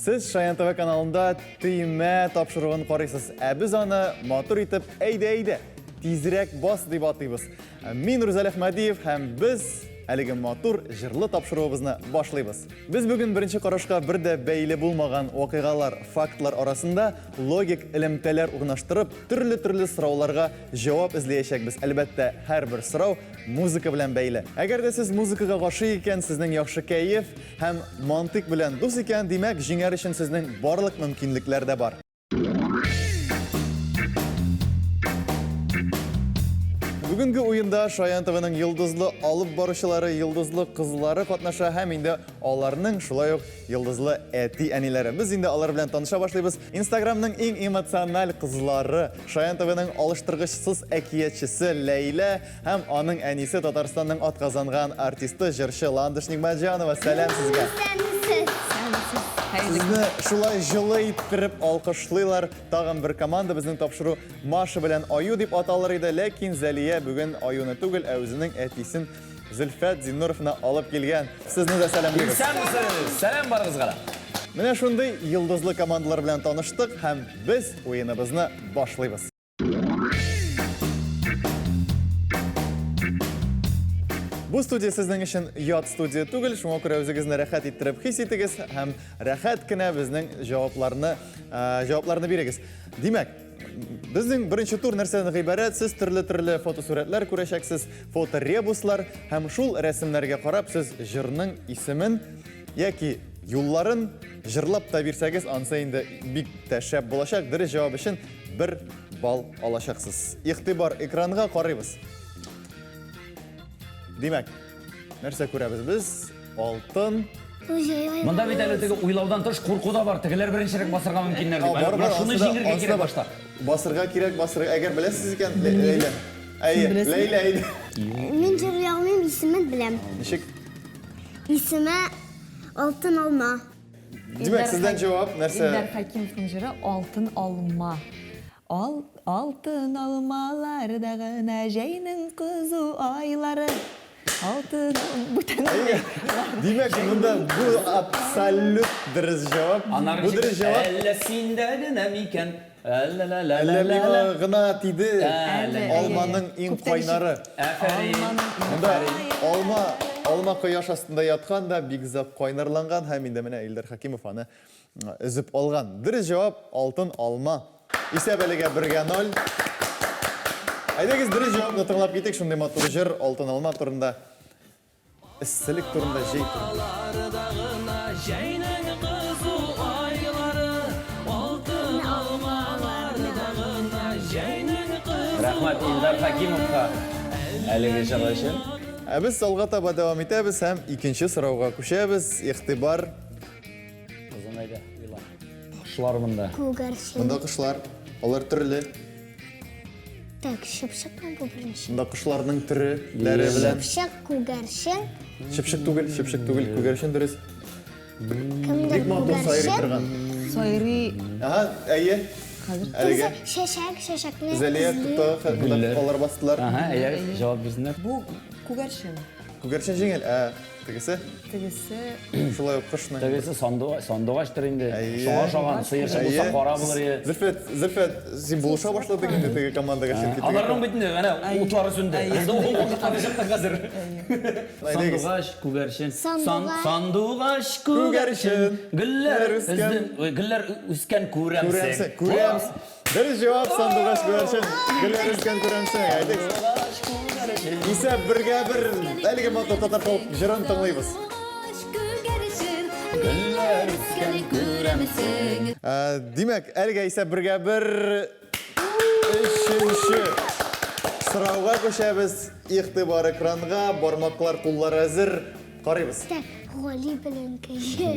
Сіз Шаян ТВ каналында түйме тапшыруын қарайсыз. Біз аны матур итеп, әйді, тезірек бас деп атыйбыз. Мен Рузал Ахмадиев һәм біз әлігі матур жырлы тапшыруыбызны башлайбыз. Біз бүгін бірінші қарашқа бірді бәйлі болмаған оқиғалар, фактлар арасында логик элемтәләр урнаштырып, түрлі сұрауларға жауап ізлейшекбіз. Әлбәттә, һәр бір сұрау музыка белән бәйле. Әгәр дә сіз музыкаға гашык икән, сезнең яхшы кәеф һәм мантык белән дус икән, димәк, җиңәр өчен сезнең барлык мөмкинлекләр дә бар. Бүгінгі ойында Шаян ТВның йылдызлы алып барышылары, йылдызлы кызлары катнаша һәм инде аларның шулай ук йылдызлы әти-әниләре. Без инде алар белән таныша башлыйбыз. Инстаграмның иң эмоциональ кызлары, Шаян ТВның алыштыргычсыз әкиятчесе Ләйлә һәм аның әнисе Татарстанның атказанган артисты, җырчы Ландыш Нигъмәтҗанова. Сәлам сезгә. Сезне шулай жылы иттереп алкышлыйлар. Тагын бер команда безнең тапшыру Маша белән Аю дип аталар иде, ләкин Зәлия бүгін Аюны түгел, үзенең әтисен Зөлфәт Зиннуровны алып килгән. Сезне дә сәламлыйбыз. Сәлам барыгызга. Менә шундый йылдызлы командалар белән таныштык һәм без уеныбызны башлыйбыз. Бу студия сезнең өчен ят студия түгел, шуңа күрә үзегезне рәхәт иттереп хис итегез һәм рәхәт кенә безнең җавапларны бирегез. Димәк, безнең беренче тур нәрсәдән гыйбарәт? Сез төрле фотосурәтләр күрәчәксез, фоторебуслар һәм шул рәсемнәргә карап сез җырның исемен яки юлларын җырлап та бирсәгез, ансы инде бик тә шәп булачак. Дөрес җавап өчен 1 балл алачаксыз. Игътибар, экранга карыйбыз. Димәк, нәрсә күрәбез без? Алтын. Монда бит әле теге уйлаудан тыш курку да бар. Тегеләр беренчерәк басырга мөмкиннәр дип. Шуны җиңәргә кирәк башта. Басырга кирәк, басырга. Әгәр беләсез икән, Ләйлә. Ләйлә. Мин җырлыйм, исемен беләм. Ничек? Исеме Алтын алма. Димәк, сездән җавап нәрсә? Илдар Хакимовның җыры Алтын алма. Алтын алмаларда гына җәйнең кызу айлары. Алтын бүтән. Димәк, монда бу абсолют дөрес җавап. Бу дөрес җавап. Әллә синдә генә микән? Әллә миңа гына тиде. Алманың иң кайнары. Монда алма кояш астында яткан да бик зак кайнарланган һәм инде менә Илдар Хакимов аны өзеп алган. Дөрес җавап Алтын алма. Исәп әлегә 1-0. Әйдәгез дөрес җавапны тыңлап китик, шундый матур җыр Алтын алма турында. Исселек турында җәй Рәхмәт Илдар Хакимовка. Әлеге җыр өчен. Без алга таба дәвам итәбез һәм икенче сорауга күчәбез. Игътибар. Кызым әйдә, уйла. Кошлар монда. Күгәрчен. Монда кошлар, алар төрле. Так, шыпшыкмы бу беренче? Монда кошларның төреләре белән. Шыпшык, күгәрчен. Шыпшык түгел, күгәрчен дөрес. Кемдер Бик матур сайрый күгәрчен? торган. Сайрый. Ага, әйе. Әлегә Шәшәкне Зәлия тота алар бастылар. Ага, әйе, җавап бирсеннәр. Бу күгәрчен. Күгәрчен җиңел. Тегесе Тегесе шулай ук кошны. Тегесе сандугач инде. Әйе. Шуңа ошаган сыерчы булса кара булыр. Зөлфәт, син булыша башладың инде теге командага ширкәткә. Аларның битне, менә утлары сүнде. Инде ул вакытта җыпта хәзер. Сандугач, күгәрчен. Сандугач, күгәрчен. Гөлләр үскән күрәмсең. Күрәмсең. Дөрес җавап Сандугач күгәрчен. Гөлләр үскән күрәмсең. Әйдәгез. Исәп 1-1. Әлеге матур татар халык җырын тыңлыйбыз. Димәк, әлегә исәп 1-1. Өченче сорауга күчәбез. Игътибар экранга, бармаклар, куллар әзер. Карыйбыз. Так, Гали белән кәҗә.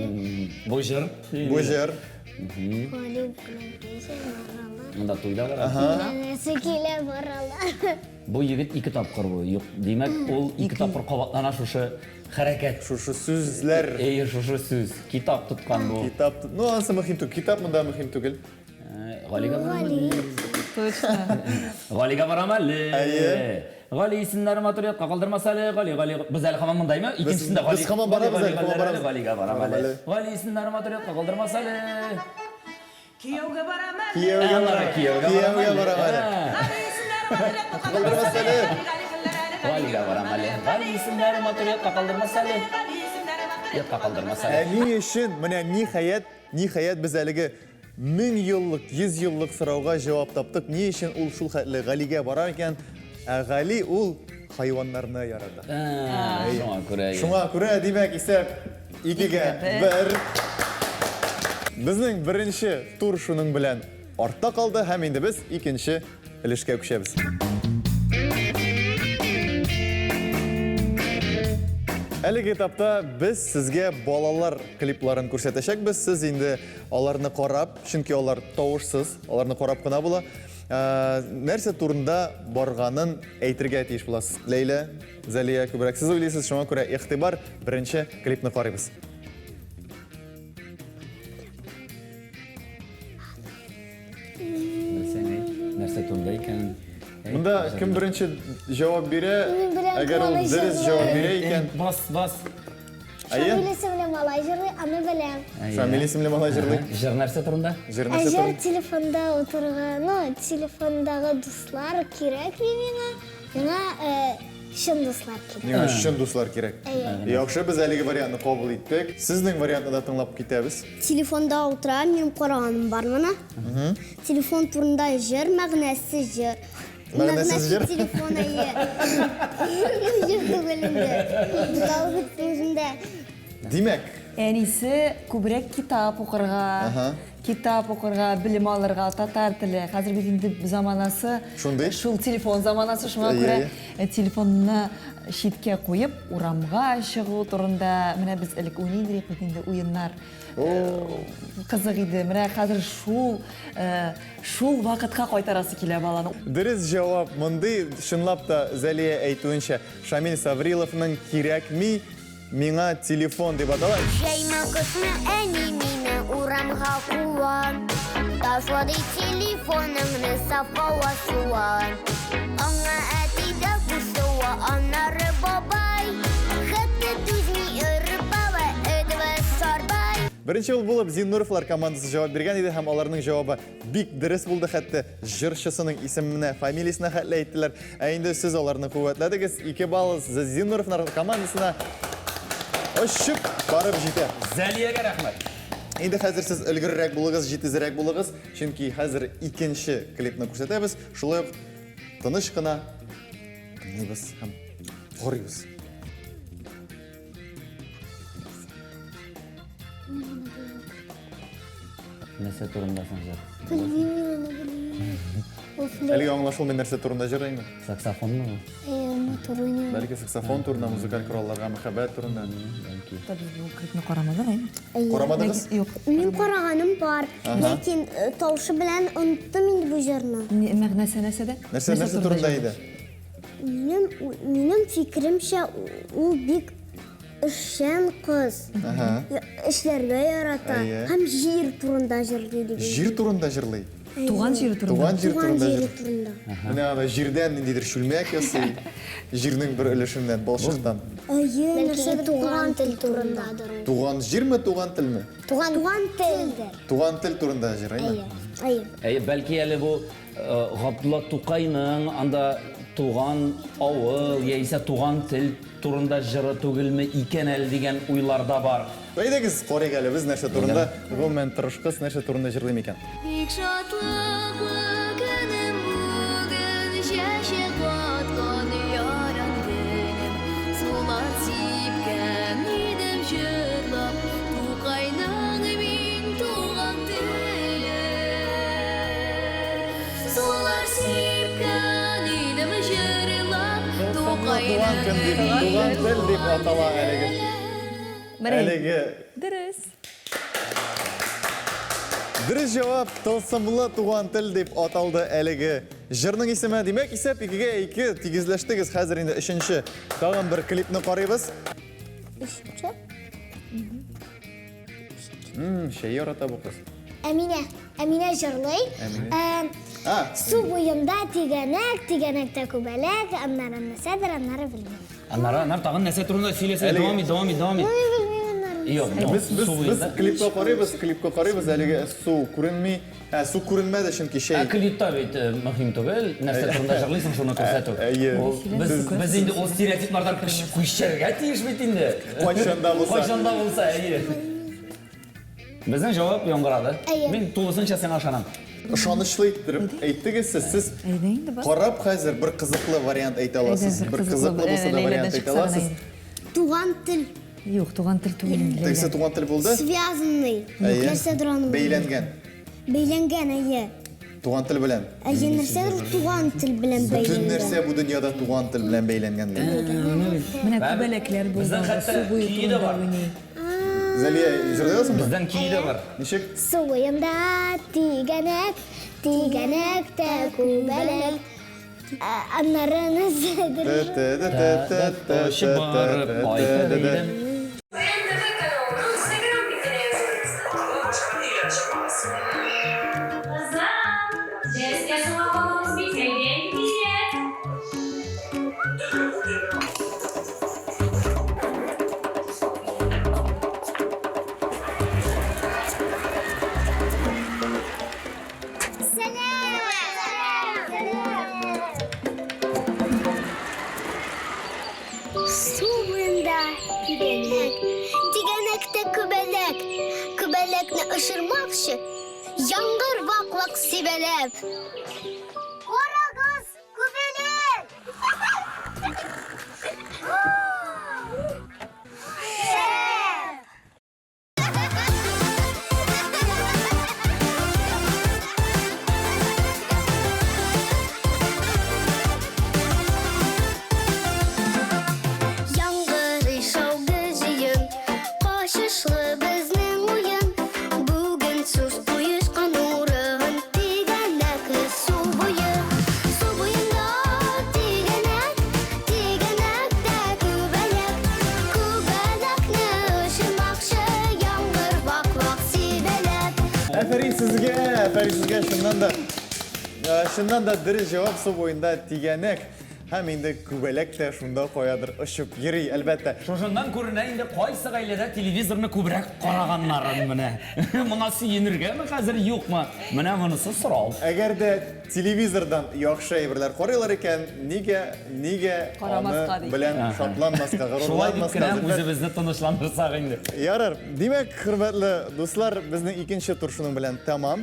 Бу җыр. Бу җыр. Гали белән кәҗә баралар. Монда туйда бар. Нәрсә килә баралар. Бу егет 2 тапкыр бу. Димәк, ул 2 тапкыр кабатлана шушы хәрәкәт. Шушы сүзләр. Шушы сүз. Китап туткан бу. Китап. Ну, ансы мөһим түгел. Китап монда мөһим түгел. Галига барамы? точно. Галига барамы? Әйе. Гали исемнәре матуриятка калдырмаса әле, Гали. Без әле һаман мондаймы? Икенчесендә Гали. Без һаман барабыз әле, һаман барабыз. Галига барам әле. Әле. Гали исемнәре матуриятка калдырмаса әле. Күйеуге барам әле. Кияуга барам әле. Калдырмас әле. Галига барам әле. Гали исемнәре матуриятка калдырмаса әле. Ятка калдырмаса әле. Ни өчен менә ниһаять без әлеге 1000 еллык, 100 еллык сорауга җавап таптык. Ни өчен ул шул хәтле Галигә бара икән? Гали ул хайваннарны ярата. Шуңа күрә. Шуңа күрә димәк исәп 2-гә 1. Безнең беренче тур шуның белән артта калды һәм инде без икенче өлешкә күчәбез. Әлеге этапта без сезгә балалар клипларын күрсәтәчәкбез. Сез инде аларны карап, чөнки алар тавышсыз, аларны карап кына була. Нәрсә турында барганын әйтергә тиеш буласыз. Ләйлә, Зәлия күбрәк сез уйлыйсыз, шуңа күрә игътибар, беренче клипны карыйбыз. Нәрсә турында икән? Монда кем беренче җавап бирә? Мин беләм, Әгәр ул малай дөрес җырлый. җавап бирә икән, Бас. Шамилесі білем малай жырлый, аны білем. Шамил исемле малай җырлый. Жыр нәрсә турында? Җыр нәрсә Әжер турында? телефонда отырған, телефондағы дуслар кирәк миңа. Миңа шын дуслар кирәк. Миңа шын дуслар кирәк. Яхшы, без әлеге вариантны кабул иттек. Сезнең вариантны да тыңлап китәбез. Телефонда отырам, минем караганым бар моны. Телефон турында жыр, мәгънәсе жыр. Мәгънәсез жыр? Телефон әйе. Жыр түгелінде. Дуталғы түзінде. Димәк, Әнисе күбрәк китап укырга, билем алырга, татар теле. Хәзер бит инде заманасы Шундый? шул телефон заманасы, шуңа күрә телефонны читкә куеп, урамга чыгу турында менә без элек уйныйдык бит инде уеннар. Кызык иде. Менә хәзер шул вакытка кайтарасы килә баланы. дөрес җавап мондый, чынлап та Зәлия әйтүенчә, Шамил Савриловның кирәкми миңа телефон дип атала. Җәймә кышны әни мине урамга куан. Ташлады телефоныңны сафка суан. Аңа әтидә күсуа аннары бабай. Хәтта түзми ырпава эдвә сарбай. Беренче ул булып Зиннуровлар командасы җавап биргән иде һәм аларның җавабы бик дөрес булды, хәтта җырчысының исеменә, фамилиясенә хәтле әйттеләр. Ә инде сез аларны куәтләдегез. 2 балл Зиннуровлар командасына очып барып җитә. Зәлиягә рәхмәт. Инде хәзер сез өлгеррәк булыгыз, җитезрәк булыгыз, чөнки хәзер икенче клипны күрсәтәбез. Шулай ук тыныч кына тыңлыйбыз һәм карыйбыз. Нәрсә турында соң? Әлеге аңлашылмый нәрсә турында җырлыймы? Саксофонмы? Моторыны. Бәлки саксофон турында, музыкаль коралларга мөхәббәт турында. Без бу клипны карамадык инде. Карамадыгыз? Юк. Мин караганым бар, ләкин тавышы белән оныттым инде бу җырны. Мәгънәсе нәрсәдә? Нәрсә турында иде? Минем фикеремчә, ул бик эшчән кыз. Эшләргә ярата. Әйе. Һәм җир турында җырлый дип. Җир турында җырлый. Туган җире турында. Туган җир Туган турында җире җырлый. турында. Менә аны җирдән ниндидер шүлмәк ясый. Җирнең бер өлешеннән, балчыктан. Әйе, нәрсәдер туган тел турындадыр. Туган җирме, туган телме? Туган телдер. Туган тел турында җырлыймы? Әйе. Бәлки әле бу Габдулла Тукайның анда туган авыл яисә туган тел турында җыры түгелме икән әле дигән уйларда бар. Әйдәгез, карыйк әле без нәрсә турында, гомумән тырышкыз нәрсә турында җырлыйм икән. Бик шатлыклы көнем бүген, чәчәк аткан яран гөлем. Сулар сипкән идем җырлап, Тукайның мин туган теле. Сулар сипкән идем җырлап, Туган көн дип, туган тел дип атала әлеге. Әлеге Дөрес. дөрес җавап тылсымлы туган тел дип аталды әлеге. Җырның исеме, димәк, исәп 2-гә 2 тигезләштегез. Хәзер инде 3нче тагын бер клипны карыйбыз. Шәй ярата бу кыз. Әминә җырлый. Su boyunda tiganak, tiganakta kubelek, anlara nesedir, anlara bilmem. Anar tag'in narsa turunda söylese Әлеге- davom et. Bilmem onları. Yo'q, Biz klipga qaraymiz, haligi suv ko'rinmay, suv ko'rinmaydi chunki shay. Klipda bit muhim tugul, narsa turunda jig'laysan shuni ko'rsatuv. Biz endi o'z stereotiplardan qo'yishga tegishmaydi endi. Qachonda bo'lsa. Qachonda bo'lsa, bizning javob yomg'iradi. Ayi. Men to'g'risincha sen oshaman. Ishonchli ettirib aytdingiz siz. Endi bas. Qarab hozir bir qiziqli variant ayta olasiz. Bir qiziqli bo'lsa da variant ayta olasiz. Tuğan til. Yo'q, tuğan til tugul. Tekisi tuğan til bo'ldi. Связанный. Ayi. Nersedir onun. Beylengen. Beylengen ayı. Tuğan til bilan. Ayı nersedir tuğan til bilen Bütün beylengen. narsa bu dunyoda tuğan til bilan beylengan. Mana kubeleklar bo'ldi. Bizdan hatto Suv bo'yi kiyidi turunda bor. o'ynaydi. Zaliya, ijrodasizmi? Bizdan kiyidi bor. Nishik? Suyumda tiganak, tiganakta kubelek. Anlara nesedir. Toshi borib oyta deydim. Brenda kanalının Instagram linkine yazıyoruz. Kızım, Jessica sunumumuz bitmedi. Niye? Suyumda tiganak, tiganakta kubelek. Kubelekni ışırmakçı, yangır vak vak sibelep. Kora kız, kubelek! Yangır şovgıcıyım, koşuşlu bizning oyun. Bugün sus uyuşkan uğrun, tiganak suv boyu. Suv boyunda tiganak, tiganakta kubelek. Kubelekni ışırmakçı, yangır vak vak sibelep. Aferin sizga shundan da diri javob suv bo'yinda tiganak. Ham endi ko'balakda shunda qo'yadir ishib yuri albatta. Shundan ko'rina endi qaysi gailada televizorni ko'proq qaraganlarim mana. Menga suyunirgami hozir yo'qmi? Mana bunisi so'rov. Agarda televizordan yaxshi ibrlar qaraylar ekan, nega Qaramasqa oni deydi. bilan shotlanmasqa, Shunday g'ururlanmasqa. deb o'zimizni tinchlantirsak endi. Yarar, demak, hurmatli do'stlar, bizning ikkinchi tur shuning bilan tamom.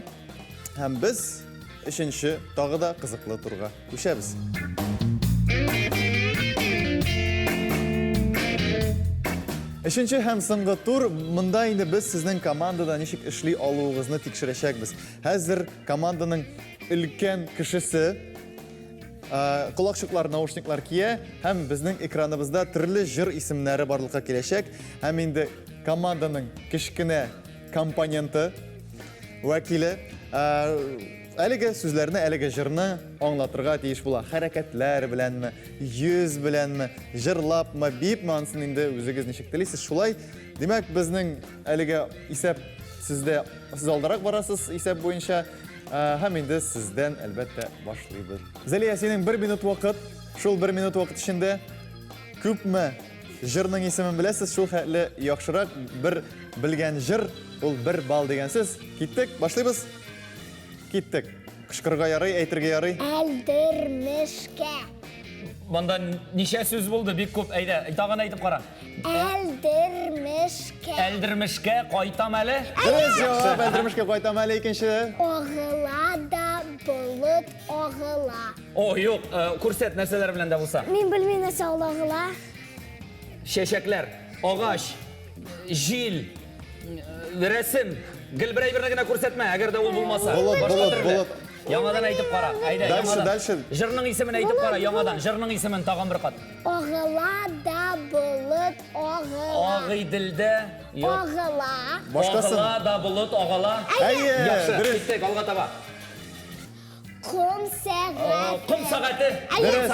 Ham biz uchinchi tog'ida qiziqli turga o'shamiz. Uchinchi ham so'nggi tur. Bunda endi biz sizning komandada nechik ishlay oluving'izni tekshirishakmiz. Hozir komandaning ulkan kishisi quloqchiqlar, naushniklar kiya, ham bizning ekranimizda turli jir ismlari borliqqa kelishak. Ham endi komandaning kichkina komponenti vakili Әлеге сүзләрне, әлеге жырны аңлатырга тиеш була. Хәрәкәтләр беләнме, йөз беләнме, җырлапмы, бипме ансын инде үзегез ничек телисез. Шулай, димәк, безнең әлеге исәп сез алдарак барасыз исәп буенча, һәм инде сездән әлбәттә башлыйбыз. Зәлия, синең 1 минут вакыт, шул 1 минут вакыт эчендә күпме җырның исемен беләсез, шул хәтле яхшырак бер белгән җыр, ул 1 балл дигәнсез. Киттек, башлыйбыз. Киттек. Кышкырга ярый, әйтергә ярый. Әлдермешкә. Монда ничә сүз булды? Бик күп. Әйдә, тагын әйтеп кара. Әлдермешкә. Әлдермешкә кайтам әле. Дөрес җавап, әлдермешкә кайтам әле икенче. Оғыла да болыт оғыла. О, юк, күрсәт нәрсәләр белән дә булса. Мин белмим нәрсә ул оғыла. Чәчәкләр, агач, җил, рәсем. Гел берәй берне генә күрсәтмә, әгәр дә ул булмаса. Болыт. Яңадан әйтеп кара. Әйдә, Дальше. Җырның исемен әйтеп кара, яңадан. Җырның исемен тагын бер кат. Оғыла да болыт оғыла. Агыйдилдә, юк. Оғыла. Башкасын. Агыла да булыт агала. Әйе, Яхшы, дөрес. киттек, алга таба. Құм сәғат. Ком сәгате. Дөрес.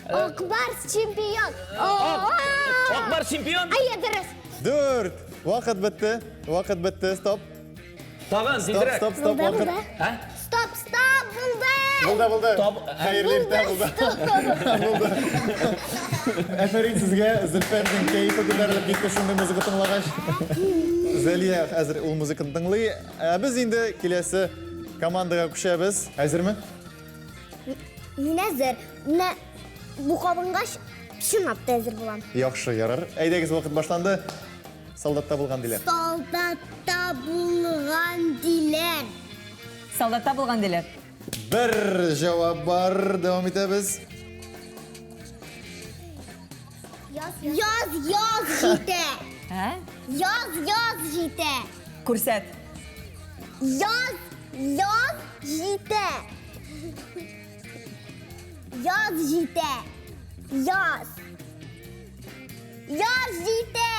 Акбар чемпион. Акбар чемпион. Әйе, дөрес. 4. Вакыт бетте. Стоп. Тагын Стоп, тизрәк. стоп, стоп, Булды, вакыт. булды. Ха? Стоп, стоп, булды. Булды. Стоп. Хәерле иртә булды. Әфәрин сезгә Зөлфәрнең кәефе күтәрелеп китте шундый музыка тыңлагач. Зәлия хәзер ул музыканы тыңлый. Без инде киләсе командага күчәбез. Әзерме? Мин әзер. Менә бу кабынга чынлап та әзер булам. Яхшы, ярар. Әйдәгез, вакыт башланды. Солдатта булган диләр. Солдатта булган диләр. Солдатта булган диләр. Бер җавап бар. Дәвам итәбез. Яз җитә. Ха? Яз җитә. Күрсәт. Яз җитә. Яз җитә. Яз җитә.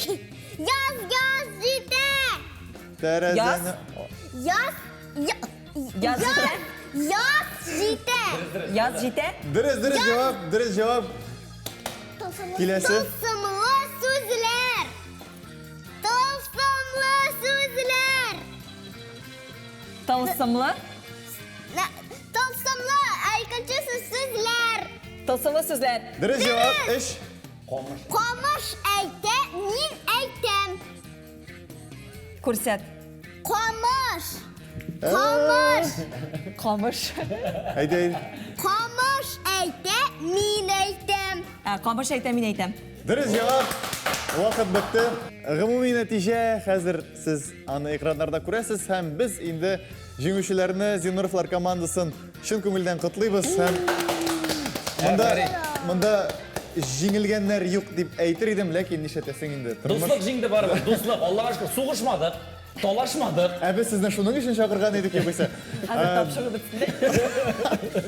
Яз җитә. Тәрәзәне. Яз Яз җитә. Яз җитә. Яз җитә. Дөрес җавап. Киләсе. Тылсымлы сүзләр. Тылсымлы сүзләр. Тылсымлы. Тылсымлы икенче сүзләр. Тылсымлы сүзләр. Дөрес җавап. Эш. Камыш әйтә, мин әйтәм. Күрсәт. Камыш. Камыш. Камыш. Әйдә. Камыш әйтә, мин әйтәм. Камыш әйтә, мин әйтәм. Дөрес җавап. Вакыт бетте. Гомуми нәтиҗә хәзер сез аны экраннарда күрәсез һәм без инде җиңүчеләрне Зинуровлар командасын чын күңелдән котлыйбыз һәм монда җиңелгәннәр юк дип әйтер идем, ләкин нишләтәсең инде. Дуслык җиңде барыбер. Дуслык. Аллага шөкер, сугышмадык, талашмадык. Без сезне шуның өчен чакырган идек югыйсә. Хәзер тапшырып бетсен.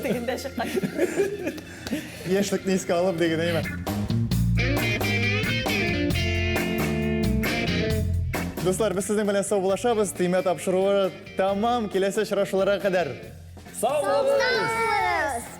Тегендә чыккан. Яшьлекне искә алып диген әйме. Дуслар, без сезнең белән саубулашабыз. Тыйма тапшыруы тамам. Киләсе очрашуларга кадәр. Сау булыгыз.